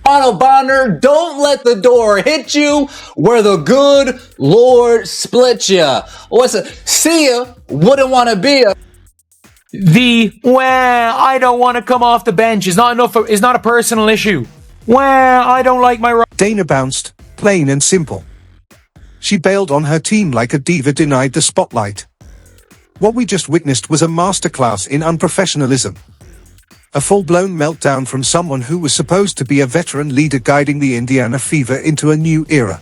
DeWanna Bonner, don't let the door hit you where the good Lord split you. See ya, wouldn't want to be ya. I don't want to come off the bench is not a personal issue. I don't like my... Dana bounced, plain and simple. She bailed on her team like a diva denied the spotlight. What we just witnessed was a masterclass in unprofessionalism. A full-blown meltdown from someone who was supposed to be a veteran leader guiding the Indiana Fever into a new era.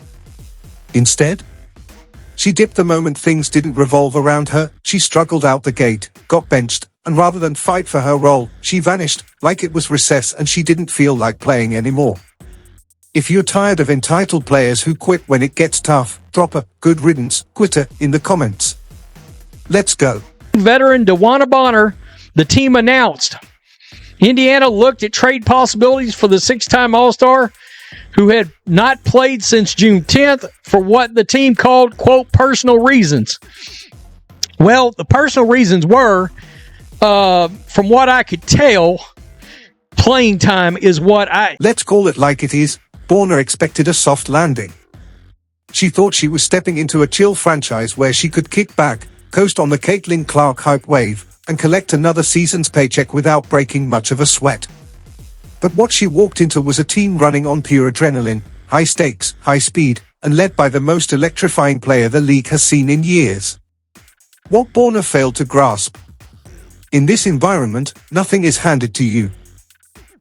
Instead, she dipped the moment things didn't revolve around her. She struggled out the gate, got benched, and rather than fight for her role, she vanished, like it was recess and she didn't feel like playing anymore. If you're tired of entitled players who quit when it gets tough, drop a "good riddance" quitter in the comments. Let's go. Veteran DeWanna Bonner, the team announced. Indiana looked at trade possibilities for the six-time All-Star, who had not played since June 10th for what the team called, quote, personal reasons. Well, the personal reasons were, from what I could tell, playing time is what I... Let's call it like it is. Bonner expected a soft landing. She thought she was stepping into a chill franchise where she could kick back, coast on the Caitlin Clark hype wave, and collect another season's paycheck without breaking much of a sweat. But what she walked into was a team running on pure adrenaline, high stakes, high speed, and led by the most electrifying player the league has seen in years. What Bonner failed to grasp: in this environment, nothing is handed to you.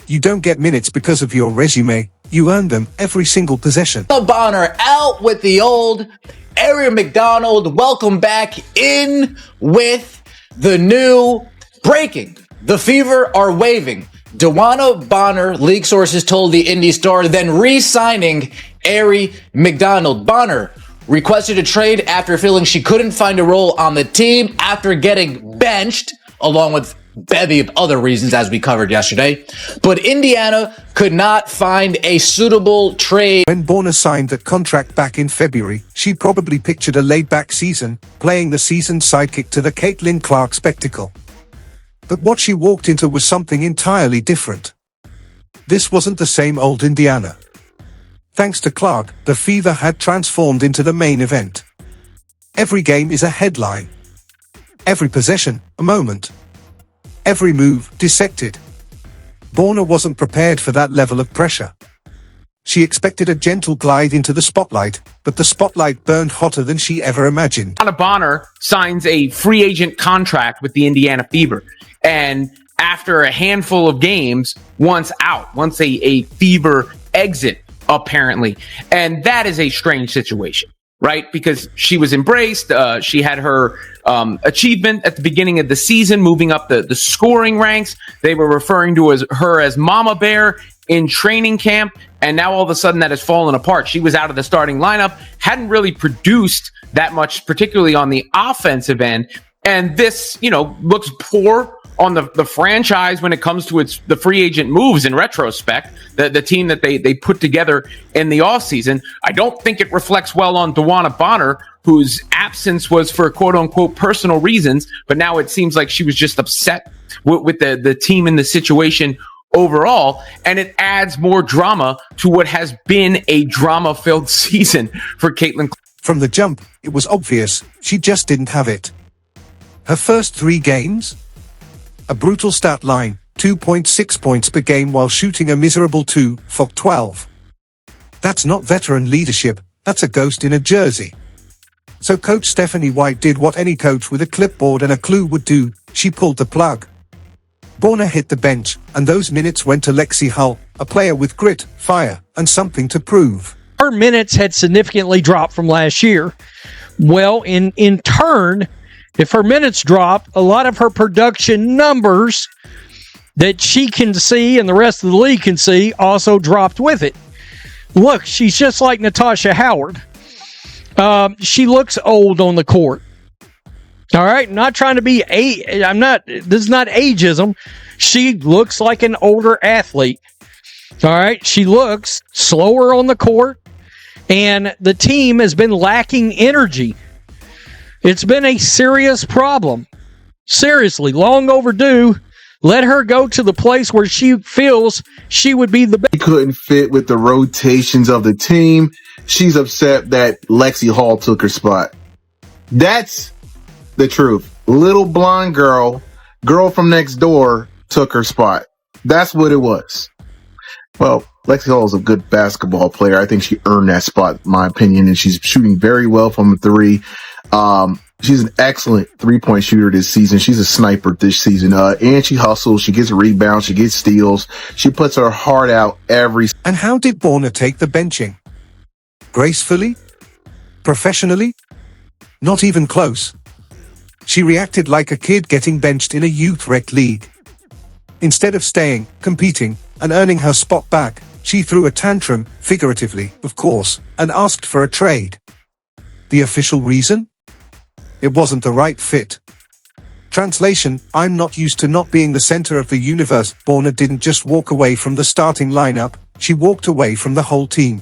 You don't get minutes because of your resume, you earn them every single possession. Bonner out with the old. Ari McDonald, welcome back in with the new breaking. The Fever are waving. DeWanna Bonner, league sources told the Indy Star, then re-signing Ari McDonald. Bonner requested a trade after feeling she couldn't find a role on the team after getting benched, along with bevy of other reasons as we covered yesterday. But Indiana could not find a suitable trade. When Bonner signed that contract back in February, she probably pictured a laid-back season, playing the season's sidekick to the Caitlin Clark spectacle. But what she walked into was something entirely different. This wasn't the same old Indiana. Thanks to Clark, the Fever had transformed into the main event. Every game is a headline. Every possession, a moment. Every move, dissected. Bonner wasn't prepared for that level of pressure. She expected a gentle glide into the spotlight, but the spotlight burned hotter than she ever imagined. DeWanna Bonner signs a free agent contract with the Indiana Fever. And after a handful of games, wants a Fever exit, apparently. And that is a strange situation, right? Because she was embraced. She had her achievement at the beginning of the season, moving up the scoring ranks. They were referring to her as Mama Bear in training camp. And now all of a sudden that has fallen apart. She was out of the starting lineup, hadn't really produced that much, particularly on the offensive end. And this, looks poor on the franchise when it comes to the free agent moves in retrospect, the team that they put together in the offseason. I don't think it reflects well on DeWanna Bonner, whose absence was for quote-unquote personal reasons, but now it seems like she was just upset with the team and the situation overall, and it adds more drama to what has been a drama-filled season for Caitlin. From the jump, it was obvious she just didn't have it. Her first 3 games? A brutal stat line, 2.6 points per game while shooting a miserable 2 for 12. That's not veteran leadership, that's a ghost in a jersey. So Coach Stephanie White did what any coach with a clipboard and a clue would do: she pulled the plug. Bonner hit the bench, and those minutes went to Lexie Hull, a player with grit, fire, and something to prove. Her minutes had significantly dropped from last year. Well, in turn, if her minutes dropped, a lot of her production numbers that she can see and the rest of the league can see also dropped with it. Look, she's just like Natasha Howard. She looks old on the court. All right, not trying to be this is not ageism. She looks like an older athlete. All right, she looks slower on the court, and the team has been lacking energy. It's been a serious problem. Seriously, long overdue. Let her go to the place where she feels she would be the best. He couldn't fit with the rotations of the team. She's upset that Lexie Hull took her spot. That's the truth. Little blonde girl from next door took her spot. That's what it was. Well, Lexie Hull is a good basketball player. I think she earned that spot, in my opinion, and she's shooting very well from three. She's an excellent three-point shooter this season. She's a sniper this season. And she hustles. She gets rebounds. She gets steals. She puts her heart out every. And how did Bonner take the benching? Gracefully? Professionally? Not even close. She reacted like a kid getting benched in a youth rec league. Instead of staying, competing, and earning her spot back, she threw a tantrum, figuratively, of course, and asked for a trade. The official reason? It wasn't the right fit. Translation, I'm not used to not being the center of the universe. Bonner didn't just walk away from the starting lineup, she walked away from the whole team.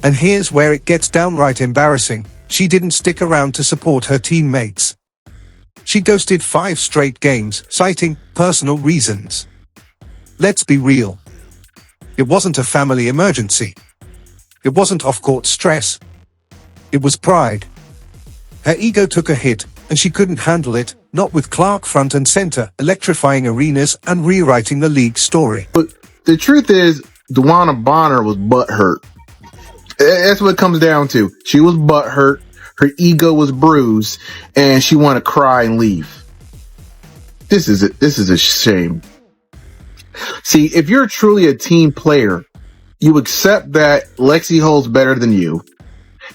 And here's where it gets downright embarrassing. She didn't stick around to support her teammates. She ghosted 5 straight games, citing personal reasons. Let's be real. It wasn't a family emergency. It wasn't off-court stress. It was pride. Her ego took a hit, and she couldn't handle it, not with Clark front and center, electrifying arenas and rewriting the league's story. But the truth is, DeWanna Bonner was butthurt. That's what it comes down to. She was butthurt, her ego was bruised, and she wanted to cry and leave. This is a shame. See, if you're truly a team player, you accept that Lexie Hull's better than you.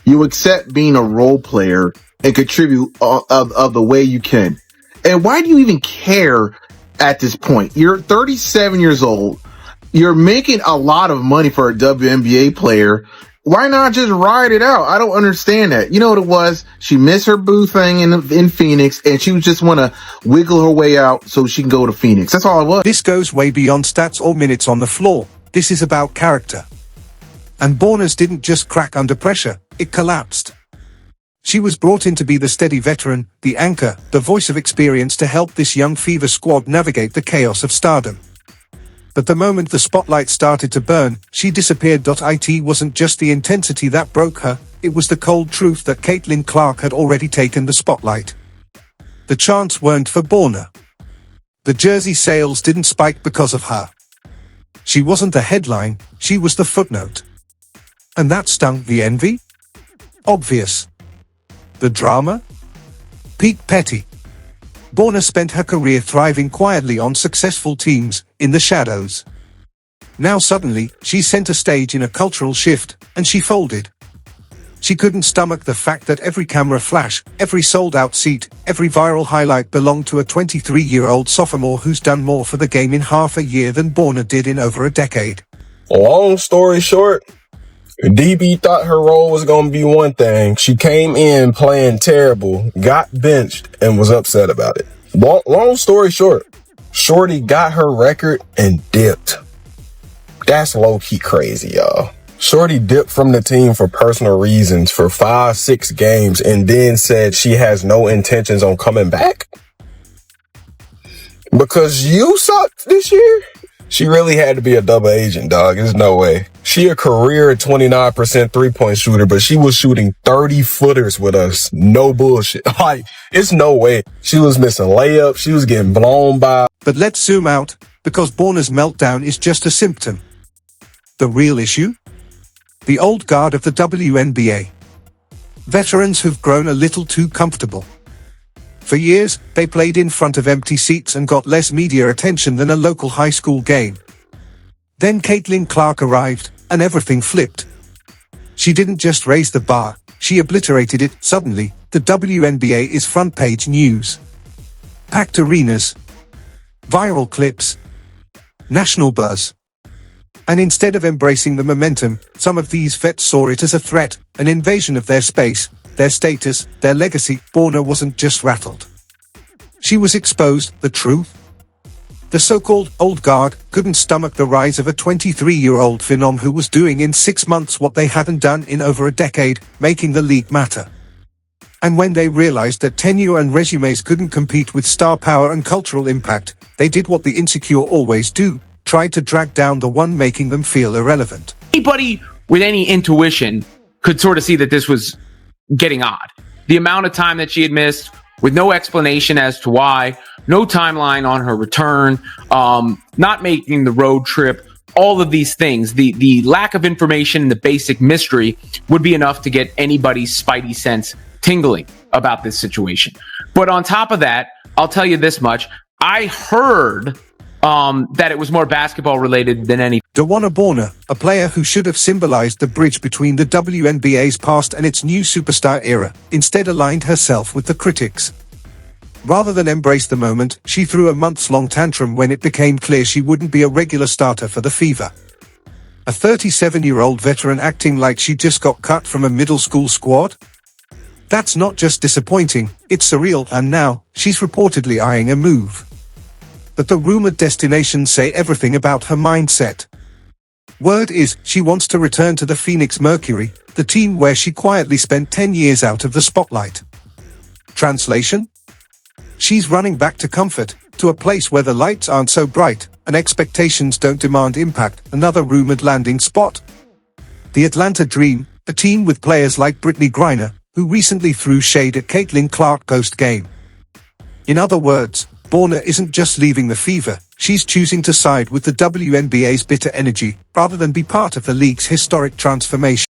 You accept being a role player and contribute of the way you can. And why do you even care at this point? You're 37 years old. You're making a lot of money for a WNBA player. Why not just ride it out? I don't understand that. You know what it was? She missed her boo thing in Phoenix, and she just want to wiggle her way out so she can go to Phoenix. That's all it was. This goes way beyond stats or minutes on the floor. This is about character. And Bonner's didn't just crack under pressure, it collapsed. She was brought in to be the steady veteran, the anchor, the voice of experience to help this young Fever squad navigate the chaos of stardom. But the moment the spotlight started to burn, she disappeared. It wasn't just the intensity that broke her, it was the cold truth that Caitlin Clark had already taken the spotlight. The chants weren't for Bonner. The jersey sales didn't spike because of her. She wasn't the headline, she was the footnote. And that stung. The envy? Obvious. The drama? Peak petty. Bonner spent her career thriving quietly on successful teams, in the shadows. Now suddenly, she's center stage in a cultural shift, and she folded. She couldn't stomach the fact that every camera flash, every sold-out seat, every viral highlight belonged to a 23-year-old sophomore who's done more for the game in half a year than Bonner did in over a decade. Long story short, DB thought her role was going to be one thing. She came in playing terrible, got benched, and was upset about it. Long story short, Shorty got her record and dipped. That's low-key crazy, y'all. Shorty dipped from the team for personal reasons for 5-6 games and then said she has no intentions on coming back? Because you sucked this year? She really had to be a double agent, dog. There's no way. She a career 29% three-point shooter, but she was shooting 30-footers with us. No bullshit. Like, it's no way. She was missing layups. She was getting blown by. But let's zoom out, because Bonner's meltdown is just a symptom. The real issue? The old guard of the WNBA. Veterans who've grown a little too comfortable. For years, they played in front of empty seats and got less media attention than a local high school game. Then Caitlin Clark arrived, and everything flipped. She didn't just raise the bar, she obliterated it. Suddenly, the WNBA is front-page news. Packed arenas. Viral clips. National buzz. And instead of embracing the momentum, some of these vets saw it as a threat, an invasion of their space, their status, their legacy. Bonner wasn't just rattled. She was exposed. The truth? The so-called old guard couldn't stomach the rise of a 23-year-old phenom who was doing in 6 months what they hadn't done in over a decade, making the league matter. And when they realized that tenure and resumes couldn't compete with star power and cultural impact, they did what the insecure always do, tried to drag down the one making them feel irrelevant. Anybody with any intuition could sort of see that this was getting odd. The amount of time that she had missed with no explanation as to why, no timeline on her return, not making the road trip, all of these things, the lack of information and the basic mystery would be enough to get anybody's spidey sense tingling about this situation. But on top of that, I'll tell you this much. I heard that it was more basketball related than any. DeWanna Bonner, a player who should have symbolized the bridge between the WNBA's past and its new superstar era, instead aligned herself with the critics. Rather than embrace the moment, she threw a months-long tantrum when it became clear she wouldn't be a regular starter for the Fever. A 37-year-old veteran acting like she just got cut from a middle school squad? That's not just disappointing, it's surreal, and now, she's reportedly eyeing a move. But the rumored destinations say everything about her mindset. Word is, she wants to return to the Phoenix Mercury, the team where she quietly spent 10 years out of the spotlight. Translation? She's running back to comfort, to a place where the lights aren't so bright, and expectations don't demand impact, another rumored landing spot. The Atlanta Dream, a team with players like Brittany Griner, who recently threw shade at Caitlin Clark post-game. In other words, Bonner isn't just leaving the Fever, she's choosing to side with the WNBA's bitter energy, rather than be part of the league's historic transformation.